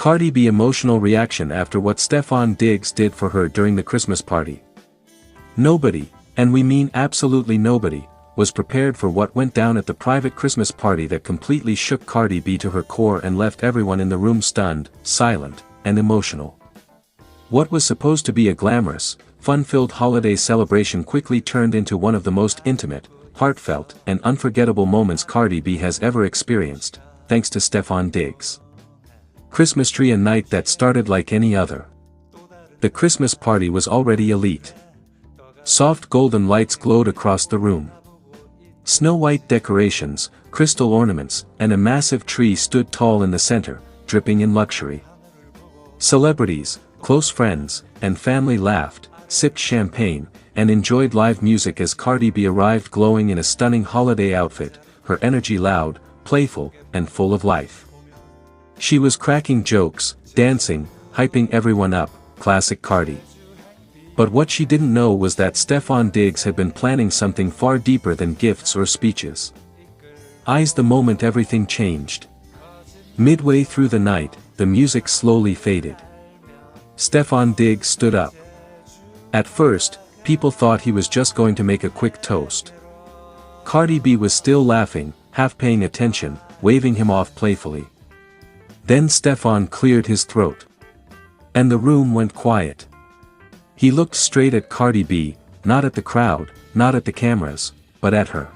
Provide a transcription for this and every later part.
Cardi B emotional reaction after what Stefon Diggs did for her during the Christmas party. Nobody, and we mean absolutely nobody, was prepared for what went down at the private Christmas party that completely shook Cardi B to her core and left everyone in the room stunned, silent, and emotional. What was supposed to be a glamorous, fun-filled holiday celebration quickly turned into one of the most intimate, heartfelt, and unforgettable moments Cardi B has ever experienced, thanks to Stefon Diggs. Christmas tree, a night that started like any other. The Christmas party was already elite. Soft golden lights glowed across the room. Snow-white decorations, crystal ornaments, and a massive tree stood tall in the center, dripping in luxury. Celebrities, close friends, and family laughed, sipped champagne, and enjoyed live music as Cardi B arrived glowing in a stunning holiday outfit, her energy loud, playful, and full of life. She was cracking jokes, dancing, hyping everyone up, classic Cardi. But what she didn't know was that Stefon Diggs had been planning something far deeper than gifts or speeches. The moment everything changed. Midway through the night, the music slowly faded. Stefon Diggs stood up. At first, people thought he was just going to make a quick toast. Cardi B was still laughing, half paying attention, waving him off playfully. Then Stefon cleared his throat. And the room went quiet. He looked straight at Cardi B, not at the crowd, not at the cameras, but at her.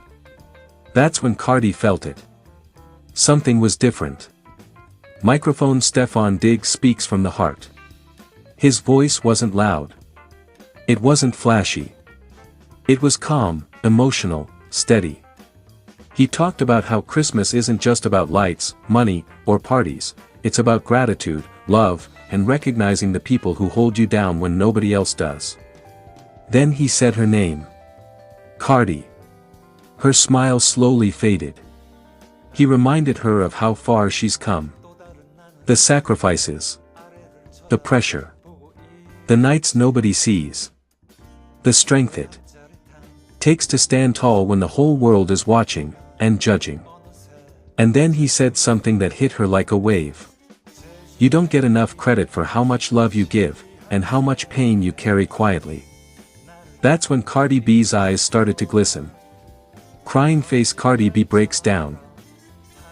That's when Cardi felt it. Something was different. Microphone. Stefon Diggs speaks from the heart. His voice wasn't loud. It wasn't flashy. It was calm, emotional, steady. He talked about how Christmas isn't just about lights, money, or parties, it's about gratitude, love, and recognizing the people who hold you down when nobody else does. Then he said her name. Cardi. Her smile slowly faded. He reminded her of how far she's come. The sacrifices. The pressure. The nights nobody sees. The strength it takes to stand tall when the whole world is watching, and judging. And then he said something that hit her like a wave. You don't get enough credit for how much love you give, and how much pain you carry quietly. That's when Cardi B's eyes started to glisten. Crying face. Cardi B breaks down.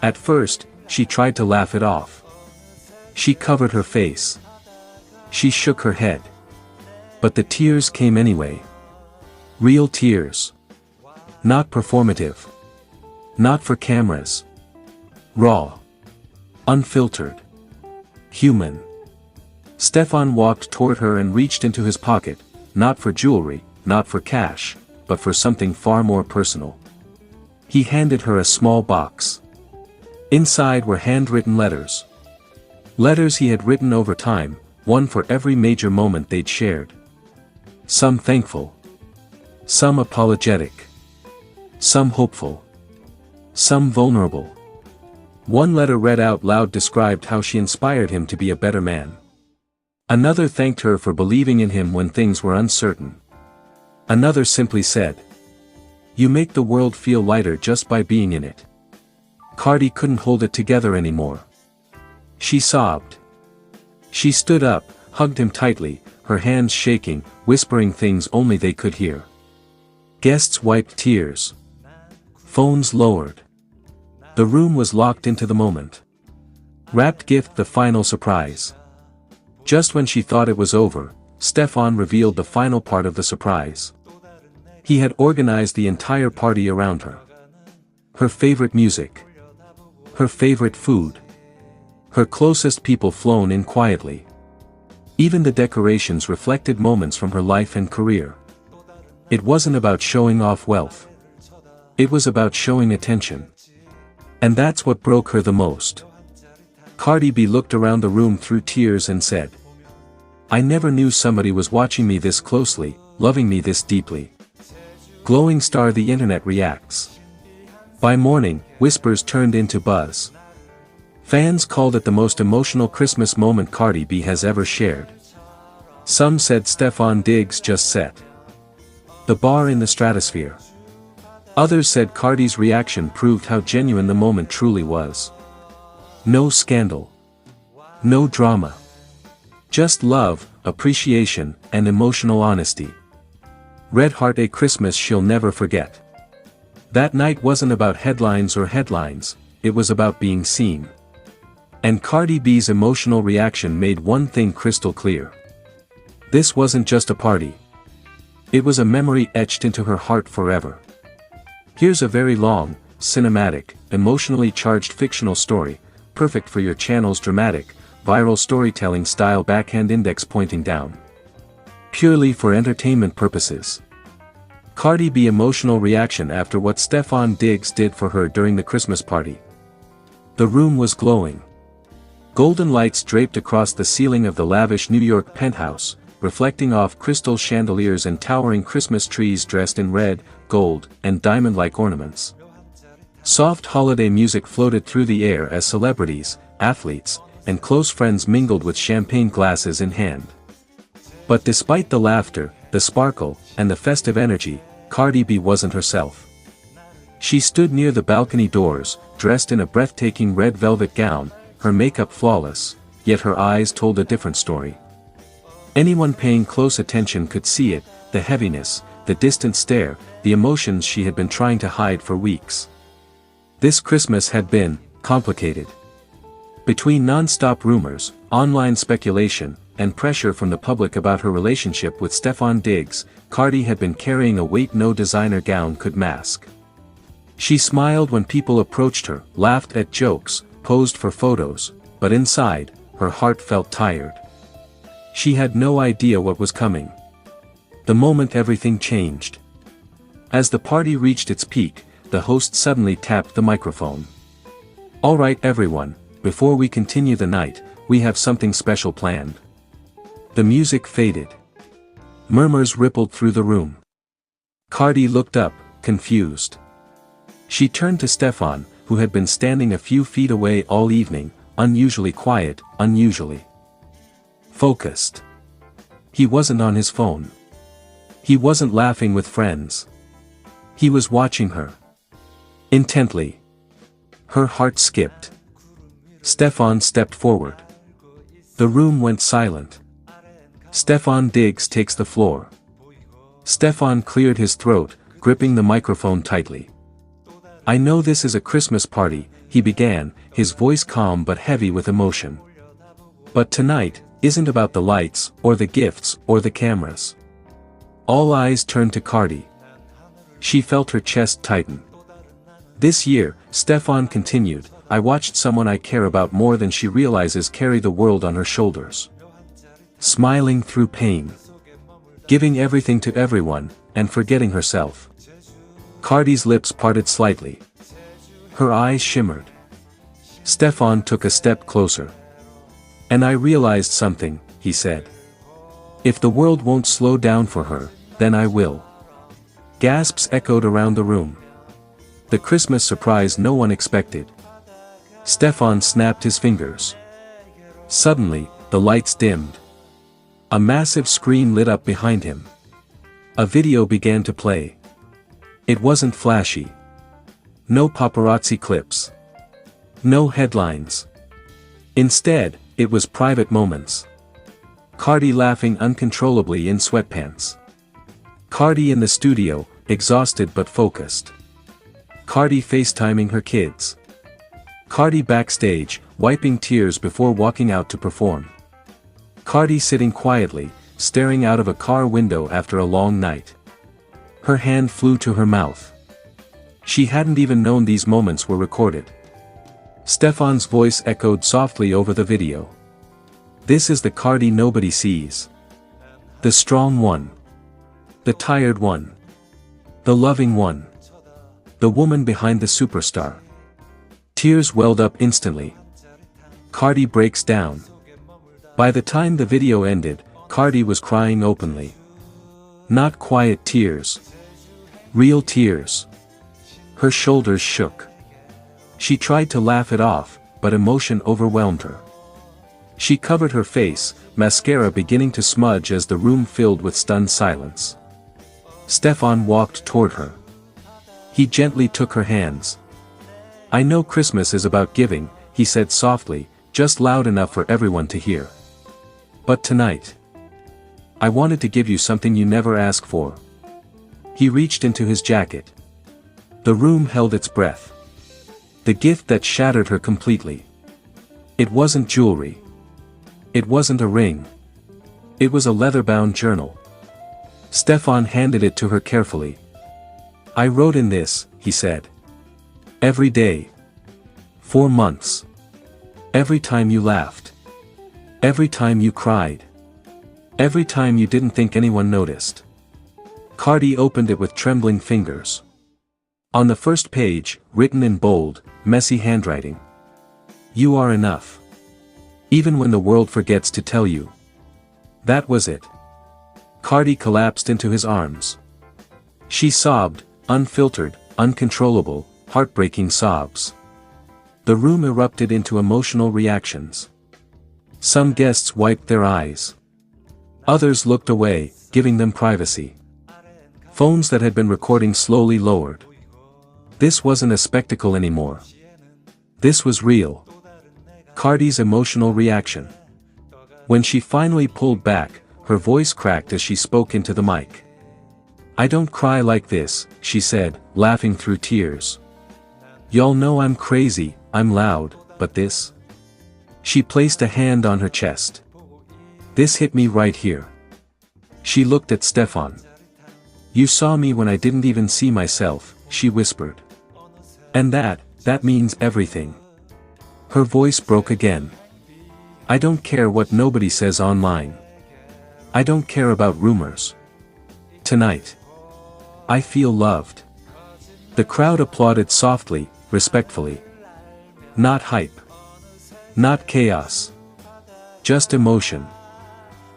At first, she tried to laugh it off. She covered her face. She shook her head. But the tears came anyway. Real tears. Not performative. Not for cameras. Raw. Unfiltered. Human. Stefon walked toward her and reached into his pocket, not for jewelry, not for cash, but for something far more personal. He handed her a small box. Inside were handwritten letters. Letters he had written over time, one for every major moment they'd shared. Some thankful. Some apologetic. Some hopeful. Some vulnerable. One letter read out loud described how she inspired him to be a better man. Another thanked her for believing in him when things were uncertain. Another simply said, "You make the world feel lighter just by being in it." Cardi couldn't hold it together anymore. She sobbed. She stood up, hugged him tightly, her hands shaking, whispering things only they could hear. Guests wiped tears. Phones lowered. The room was locked into the moment. Wrapped gift. The final surprise. Just when she thought it was over, Stefon revealed the final part of the surprise. He had organized the entire party around her. Her favorite music. Her favorite food. Her closest people flown in quietly. Even the decorations reflected moments from her life and career. It wasn't about showing off wealth. It was about showing attention. And that's what broke her the most. Cardi B looked around the room through tears and said, "I never knew somebody was watching me this closely, loving me this deeply." Glowing star. The internet reacts. By morning, whispers turned into buzz. Fans called it the most emotional Christmas moment Cardi B has ever shared. Some said Stefon Diggs just set the bar in the stratosphere. Others said Cardi's reaction proved how genuine the moment truly was. No scandal. No drama. Just love, appreciation, and emotional honesty. Red Heart, a Christmas she'll never forget. That night wasn't about headlines, it was about being seen. And Cardi B's emotional reaction made one thing crystal clear. This wasn't just a party. It was a memory etched into her heart forever. Here's a very long, cinematic, emotionally charged fictional story, perfect for your channel's dramatic, viral storytelling style. Backhand index pointing down. Purely for entertainment purposes. Cardi B emotional reaction after what Stefon Diggs did for her during the Christmas party. The room was glowing. Golden lights draped across the ceiling of the lavish New York penthouse, reflecting off crystal chandeliers and towering Christmas trees dressed in red, gold, and diamond-like ornaments. Soft holiday music floated through the air as celebrities, athletes, and close friends mingled with champagne glasses in hand. But despite the laughter, the sparkle, and the festive energy, Cardi B wasn't herself. She stood near the balcony doors, dressed in a breathtaking red velvet gown, her makeup flawless, yet her eyes told a different story. Anyone paying close attention could see it, the heaviness, the distant stare, the emotions she had been trying to hide for weeks. This Christmas had been complicated. Between non-stop rumors, online speculation, and pressure from the public about her relationship with Stefon Diggs, Cardi had been carrying a weight no designer gown could mask. She smiled when people approached her, laughed at jokes, posed for photos, but inside, her heart felt tired. She had no idea what was coming. The moment everything changed. As the party reached its peak, the host suddenly tapped the microphone. "All right everyone, before we continue the night, we have something special planned." The music faded. Murmurs rippled through the room. Cardi looked up, confused. She turned to Stefon, who had been standing a few feet away all evening, unusually quiet, unusually focused. He wasn't on his phone. He wasn't laughing with friends. He was watching her. Intently. Her heart skipped. Stefon stepped forward. The room went silent. Stefon Diggs takes the floor. Stefon cleared his throat, gripping the microphone tightly. "I know this is a Christmas party," he began, his voice calm but heavy with emotion. "But tonight isn't about the lights, or the gifts, or the cameras." All eyes turned to Cardi. She felt her chest tighten. "This year," Stefon continued, "I watched someone I care about more than she realizes carry the world on her shoulders. Smiling through pain. Giving everything to everyone, and forgetting herself." Cardi's lips parted slightly. Her eyes shimmered. Stefon took a step closer. "And I realized something," he said. "If the world won't slow down for her, then I will." Gasps echoed around the room. The Christmas surprise no one expected. Stefon snapped his fingers. Suddenly, the lights dimmed. A massive screen lit up behind him. A video began to play. It wasn't flashy. No paparazzi clips. No headlines. Instead, it was private moments. Cardi laughing uncontrollably in sweatpants. Cardi in the studio, exhausted but focused. Cardi FaceTiming her kids. Cardi backstage, wiping tears before walking out to perform. Cardi sitting quietly, staring out of a car window after a long night. Her hand flew to her mouth. She hadn't even known these moments were recorded. Stefon's voice echoed softly over the video. "This is the Cardi nobody sees. The strong one. The tired one. The loving one. The woman behind the superstar." Tears welled up instantly. Cardi breaks down. By the time the video ended, Cardi was crying openly. Not quiet tears. Real tears. Her shoulders shook. She tried to laugh it off, but emotion overwhelmed her. She covered her face, mascara beginning to smudge as the room filled with stunned silence. Stefon walked toward her. He gently took her hands. "I know Christmas is about giving," he said softly, just loud enough for everyone to hear. But tonight, I wanted to give you something you never ask for. He reached into his jacket. The room held its breath. The gift that shattered her completely. It wasn't jewelry. It wasn't a ring. It was a leather-bound journal. Stefon handed it to her carefully. I wrote in this, he said. Every day. 4 months. Every time you laughed. Every time you cried. Every time you didn't think anyone noticed. Cardi opened it with trembling fingers. On the first page, written in bold, messy handwriting. You are enough. Even when the world forgets to tell you. That was it. Cardi collapsed into his arms. She sobbed, unfiltered, uncontrollable, heartbreaking sobs. The room erupted into emotional reactions. Some guests wiped their eyes. Others looked away, giving them privacy. Phones that had been recording slowly lowered. This wasn't a spectacle anymore. This was real. Cardi's emotional reaction. When she finally pulled back, her voice cracked as she spoke into the mic. I don't cry like this, she said, laughing through tears. Y'all know I'm crazy, I'm loud, but this? She placed a hand on her chest. This hit me right here. She looked at Stefon. You saw me when I didn't even see myself, she whispered. And that means everything. Her voice broke again. I don't care what nobody says online. I don't care about rumors. Tonight, I feel loved. The crowd applauded softly, respectfully. Not hype. Not chaos. Just emotion.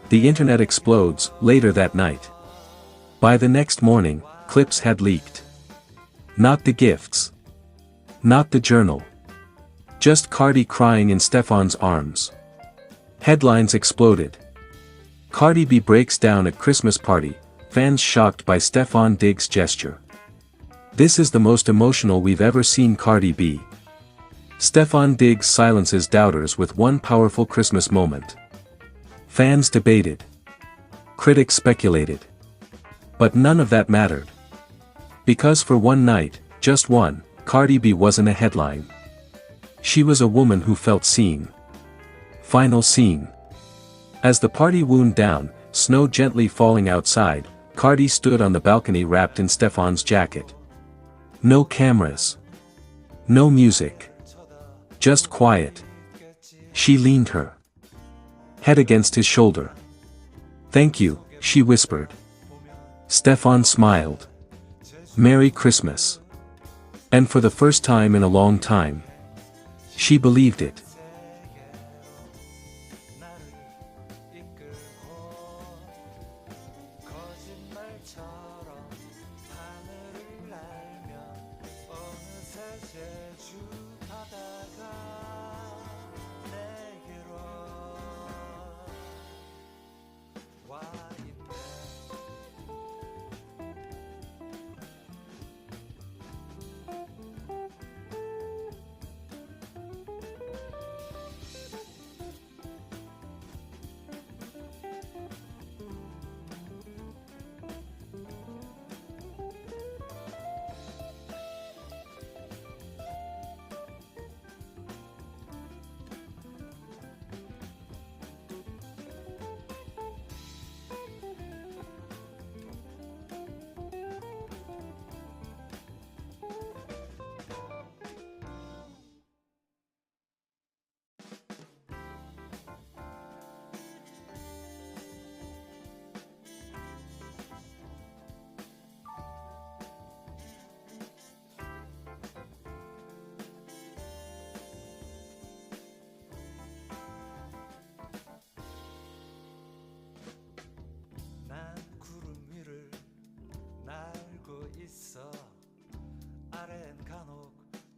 The internet explodes, later that night. By the next morning, clips had leaked. Not the gifts. Not the journal. Just Cardi crying in Stefon's arms. Headlines exploded. Cardi B breaks down at Christmas party, fans shocked by Stefon Diggs' gesture. This is the most emotional we've ever seen Cardi B. Stefon Diggs silences doubters with one powerful Christmas moment. Fans debated. Critics speculated. But none of that mattered. Because for one night, just one, Cardi B wasn't a headline. She was a woman who felt seen. Final scene. As the party wound down, snow gently falling outside, Cardi stood on the balcony wrapped in Stefon's jacket. No cameras. No music. Just quiet. She leaned her head against his shoulder. Thank you, she whispered. Stefon smiled. Merry Christmas. And for the first time in a long time, she believed it.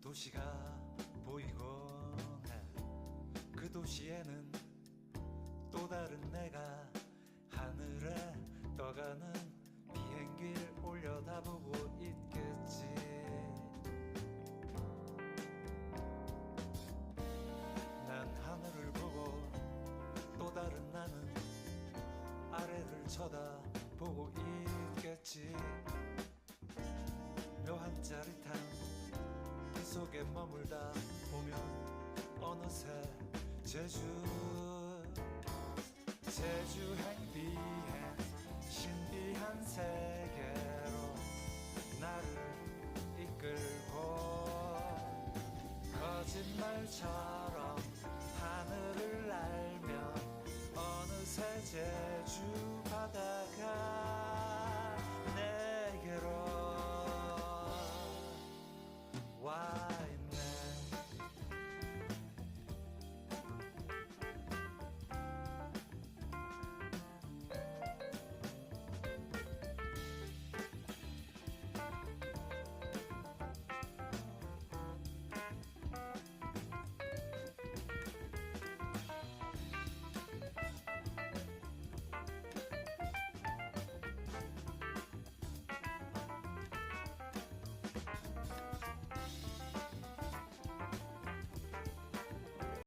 도시가 보이곤 해. 그 도시에는 또 다른 내가 하늘에 떠가는 비행기를 올려다보고 있겠지. 난 하늘을 쳐다보고 있겠지. 묘한 짜릿함 그 속에 머물다 보면 어느새 제주행 비행 신비한 세계로 나를 이끌고 거짓말처럼